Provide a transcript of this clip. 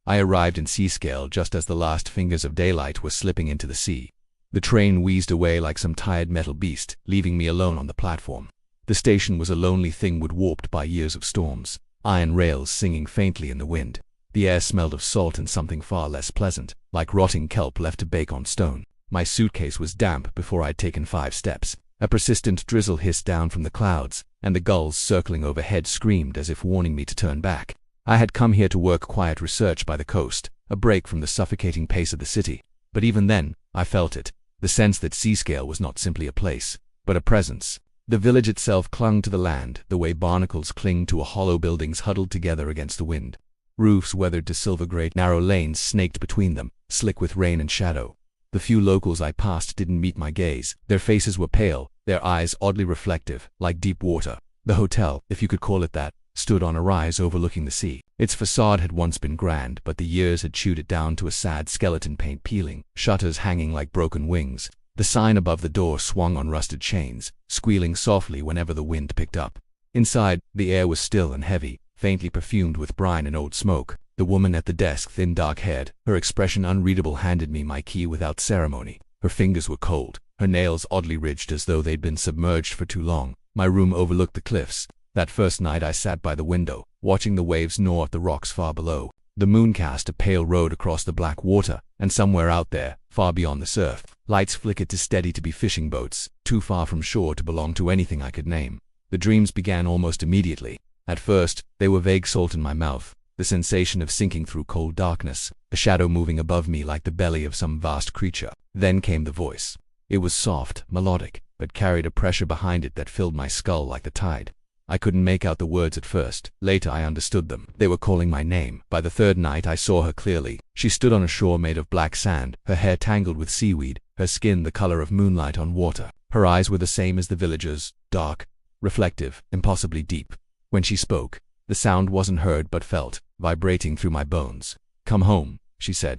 I arrived in Seascale just as the last fingers of daylight were slipping into the sea. The train wheezed away like some tired metal beast, leaving me alone on the platform. The station was a lonely thing warped by years of storms, iron rails singing faintly in the wind. The air smelled of salt and something far less pleasant, like rotting kelp left to bake on stone. My suitcase was damp before I'd taken 5 steps. A persistent drizzle hissed down from the clouds, and the gulls circling overhead screamed as if warning me to turn back. I had come here to work quiet research by the coast, a break from the suffocating pace of the city. But even then, I felt it, the sense that Seascale was not simply a place, but a presence. The village itself clung to the land, the way barnacles cling to a hollow buildings huddled together against the wind. Roofs weathered to silver-gray, narrow lanes snaked between them, slick with rain and shadow. The few locals I passed didn't meet my gaze. Their faces were pale, their eyes oddly reflective, like deep water. The hotel, if you could call it that, stood on a rise overlooking the sea. Its facade had once been grand, but the years had chewed it down to a sad skeleton, paint peeling, shutters hanging like broken wings. The sign above the door swung on rusted chains, squealing softly whenever the wind picked up. Inside, the air was still and heavy, faintly perfumed with brine and old smoke. The woman at the desk, thin, dark-haired, her expression unreadable, handed me my key without ceremony. Her fingers were cold, her nails oddly ridged as though they'd been submerged for too long. My room overlooked the cliffs. That first night I sat by the window, watching the waves gnaw at the rocks far below. The moon cast a pale road across the black water, and somewhere out there, far beyond the surf, lights flickered too steady to be fishing boats, too far from shore to belong to anything I could name. The dreams began almost immediately. At first, they were vague, salt in my mouth, the sensation of sinking through cold darkness, a shadow moving above me like the belly of some vast creature. Then came the voice. It was soft, melodic, but carried a pressure behind it that filled my skull like the tide. I couldn't make out the words at first. Later I understood them. They were calling my name. By the third night I saw her clearly. She stood on a shore made of black sand, her hair tangled with seaweed, her skin the color of moonlight on water. Her eyes were the same as the villagers, dark, reflective, impossibly deep. When she spoke, the sound wasn't heard but felt, vibrating through my bones. "Come home," she said.